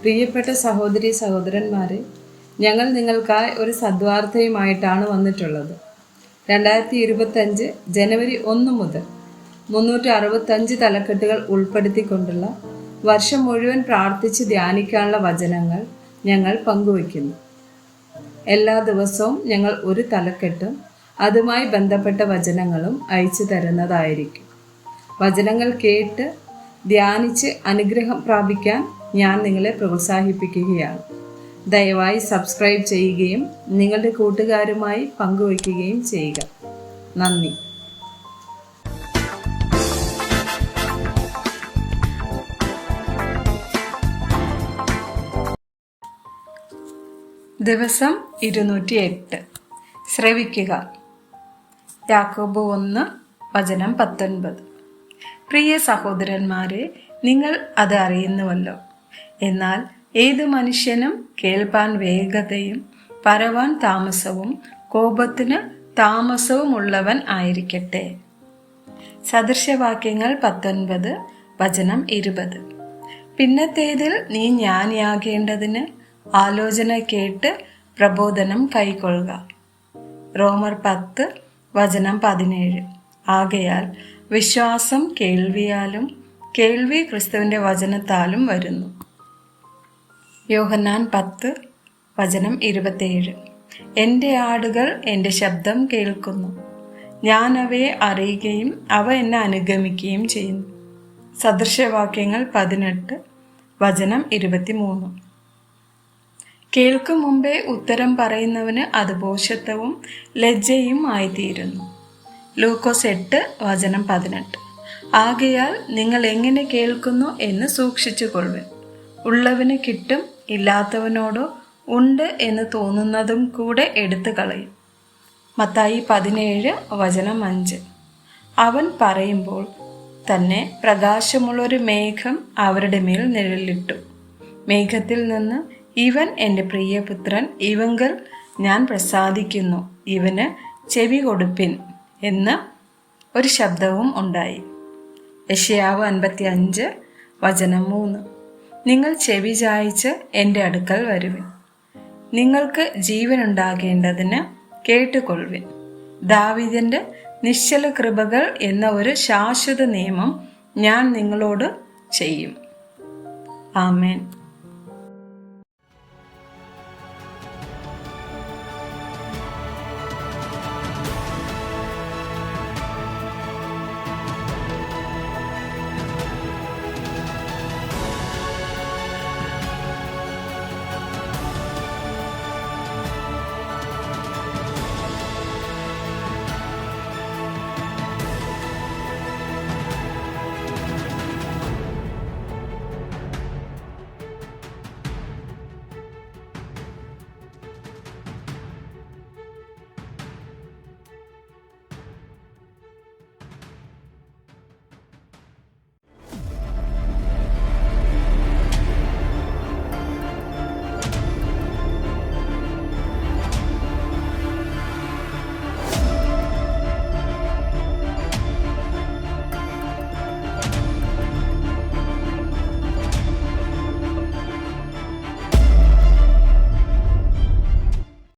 പ്രിയപ്പെട്ട സഹോദരി സഹോദരന്മാരെ, ഞങ്ങൾ നിങ്ങൾക്കായി ഒരു സദ്വാർത്തയുമായിട്ടാണ് വന്നിട്ടുള്ളത്. 2025 ജനുവരി 1 മുതൽ 365 തലക്കെട്ടുകൾ ഉൾപ്പെടുത്തിക്കൊണ്ടുള്ള വർഷം മുഴുവൻ പ്രാർത്ഥിച്ച് ധ്യാനിക്കാനുള്ള വചനങ്ങൾ ഞങ്ങൾ പങ്കുവയ്ക്കുന്നു. എല്ലാ ദിവസവും ഞങ്ങൾ ഒരു തലക്കെട്ടും അതുമായി ബന്ധപ്പെട്ട വചനങ്ങളും അയച്ചു തരുന്നതായിരിക്കും. വചനങ്ങൾ കേട്ട് ധ്യാനിച്ച് അനുഗ്രഹം പ്രാപിക്കാൻ ഞാൻ നിങ്ങളെ പ്രോത്സാഹിപ്പിക്കുകയാണ്. ദയവായി സബ്സ്ക്രൈബ് ചെയ്യുകയും നിങ്ങളുടെ കൂട്ടുകാരുമായി പങ്കുവയ്ക്കുകയും ചെയ്യുക. നന്ദി. ദിവസം 208. ശ്രവിക്കുക. യാക്കോബ് 1 വചനം 19. പ്രിയ സഹോദരന്മാരെ, നിങ്ങൾ അത് അറിയുന്നുവല്ലോ. എന്നാൽ ഏത് മനുഷ്യനും കേൾപ്പാൻ വേഗതയും പറവാൻ താമസവും കോപത്തിന് താമസവും ഉള്ളവൻ ആയിരിക്കട്ടെ. സദൃശവാക്യങ്ങൾ 19 വചനം 20. പിന്നത്തേതിൽ നീ ജ്ഞാനിയാകേണ്ടതിന് ആലോചന കേട്ട് പ്രബോധനം കൈക്കൊള്ളുക. റോമർ 10 വചനം 17. ആകയാൽ വിശ്വാസം കേൾവിയാലും കേൾവി ക്രിസ്തുവിന്റെ വചനത്താലും വരുന്നു. യോഹന്നാൻ 10 വചനം 27. എൻ്റെ ആടുകൾ എൻ്റെ ശബ്ദം കേൾക്കുന്നു, ഞാൻ അവയെ അറിയുകയും അവ എന്നെ അനുഗമിക്കുകയും ചെയ്യുന്നു. സദൃശവാക്യങ്ങൾ 18 വചനം 23. കേൾക്കും മുമ്പേ ഉത്തരം പറയുന്നവന് അത് ഭോഷത്വവും ലജ്ജയും ആയിത്തീരുന്നു. ലൂക്കോസ് 8 വചനം 18. ആകയാൽ നിങ്ങൾ എങ്ങനെ കേൾക്കുന്നു എന്ന് സൂക്ഷിച്ചു കൊള്ളുവിൻ. ഉള്ളവന് കിട്ടും, ഇല്ലാത്തവനോടോ ഉണ്ട് എന്ന് തോന്നുന്നതും കൂടെ എടുത്തു കളയും. മത്തായി 17 വചനം 5. അവൻ പറയുമ്പോൾ തന്നെ പ്രകാശമുള്ളൊരു മേഘം അവരുടെ മേൽ നിഴലിട്ടു. മേഘത്തിൽ നിന്ന് ഇവൻ എൻ്റെ പ്രിയപുത്രൻ, ഇവങ്കൽ ഞാൻ പ്രസാദിക്കുന്നു, ഇവന് ചെവി കൊടുപ്പിൻ എന്ന് ഒരു ശബ്ദവും ഉണ്ടായി. യെശയ്യാവ് 55 വചനം 3. നിങ്ങൾ ചെവി ചായിച്ച് എൻ്റെ അടുക്കൽ വരുവിൻ, നിങ്ങൾക്ക് ജീവനുണ്ടാകേണ്ടതിന് കേട്ടുകൊള്ളുവിൻ. ദാവീദിന്റെ നിശ്ചല കൃപകൾ എന്ന ഒരു ശാശ്വത നിയമം ഞാൻ നിങ്ങളോട് ചെയ്യും. ആമേൻ.